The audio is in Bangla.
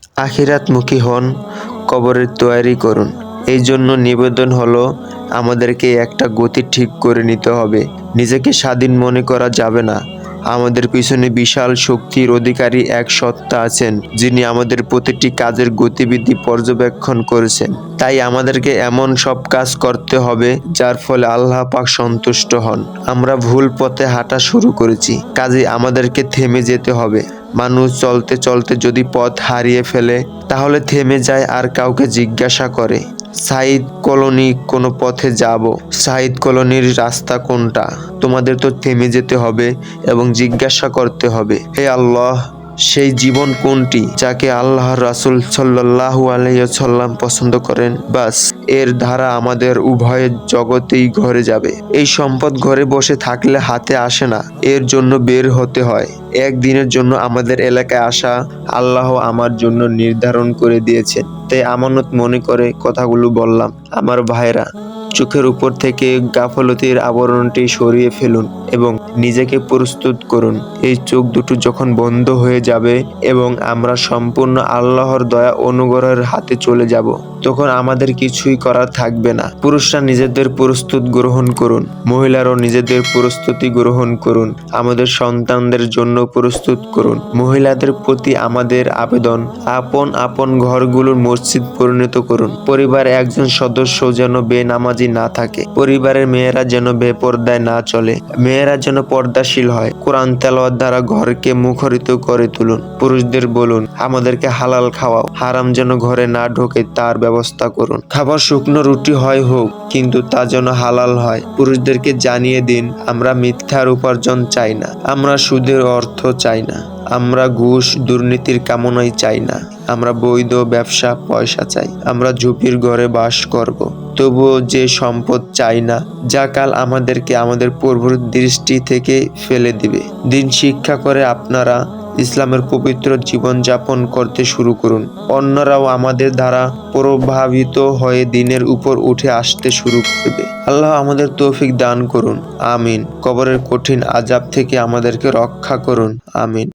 আখিরাতমুখী হন, কবরের তৈয়ারি করুন। এই জন্য নিবেদন হলো আমাদেরকে একটা গতি ঠিক করে নিতে হবে। নিজেকে স্বাধীন মনে করা যাবে না। আমাদের পিছনে বিশাল শক্তির অধিকারী এক সত্তা আছেন, যিনি আমাদের প্রতিটি কাজের গতিবিধি পর্যবেক্ষণ করেছেন। তাই আমাদেরকে এমন সব কাজ করতে হবে যার ফলে আল্লাহ পাক সন্তুষ্ট হন। আমরা ভুল পথে হাঁটা শুরু করেছি, কাজেই আমাদেরকে থেমে যেতে হবে। মানুষ চলতে চলতে যদি পথ হারিয়ে ফেলে, তাহলে থেমে যায় আর কাউকে জিজ্ঞাসা করে, সাইদ কলোনি কোন পথে যাব? সাইদ কলোনির রাস্তা কোনটা? তোমাদের তো থেমে যেতে হবে এবং জিজ্ঞাসা করতে হবে, হে আল্লাহ, সেই জীবন কোনটি যাকে আল্লাহর রাসূল সাল্লাল্লাহু আলাইহি ওয়াসাল্লাম পছন্দ করেন? বাস, এর ধারা আমাদের উভয়ের জগতেই ঘরে যাবে। এই সম্পদ ঘরে বসে থাকলে হাতে আসে না, এর জন্য বের হতে হয়। একদিনের জন্য আমাদের এলাকায় আসা আল্লাহ আমার জন্য নির্ধারণ করে দিয়েছেন। তাই আমানত মনে করে কথাগুলো বললাম। আমার ভাইরা, চোখের উপর থেকে গাফলতির আবরণটি সরিয়ে ফেলুন এবং নিজেকে প্রস্তুত করুন। এই চোখ দুটো যখন বন্ধ হয়ে যাবে এবং আমরা সম্পূর্ণ আল্লাহর দয়া অনুগ্রহের হাতে চলে যাব, তখন আমাদের কিছুই করার থাকবে না। পুরুষরা নিজেদের প্রস্তুত গ্রহণ করুন, মহিলারাও নিজেদের প্রস্তুতি গ্রহণ করুন। আমাদের সন্তানদের জন্য প্রস্তুত করুন। মহিলাদের প্রতি আমাদের আবেদন, আপন আপন ঘরগুলোর মসজিদ পরিণত করুন। পরিবারে একজন সদস্য যেন বেনামাজি না থাকে। পরিবারের মেয়েরা যেন বেপরদায় না চলে। মেয়েরা যেন পর্দাশীল হয়। কোরআন তেলাওয়াত দ্বারা ঘরকে মুখরিত করে তুলুন। পুরুষদের বলুন, আমাদেরকে হালাল খাওয়াও, হারাম যেন ঘরে না ঢোকে তার ব্যবস্থা করুন। খাবার শুকনো রুটি হয় হোক, কিন্তু তা যেন হালাল হয়। পুরুষদেরকে জানিয়ে দিন, আমরা মিথ্যার উপার্জন চাই না, আমরা সুদের অর্থ চাই না, আমরা ঘুষ দুর্নীতির কামনাই চাই না, আমরা বৈধ ব্যবসা পয়সা চাই, আমরা ঝুপির ঘরে বাস করব, তবুও যে সম্পদ চাই না, যা কাল আমাদেরকে আমাদের প্রভুর দৃষ্টি থেকে ফেলে দিবে। দিন শিক্ষা করে আপনারা ইসলামের পবিত্র জীবন যাপন করতে শুরু করুন। অন্যরাও আমাদের দ্বারা প্রভাবিত হয়ে দিনের উপর উঠে আসতে শুরু করবে। আল্লাহ আমাদের তৌফিক দান করুন, আমিন। কবরের কঠিন আযাব থেকে আমাদেরকে রক্ষা করুন, আমিন।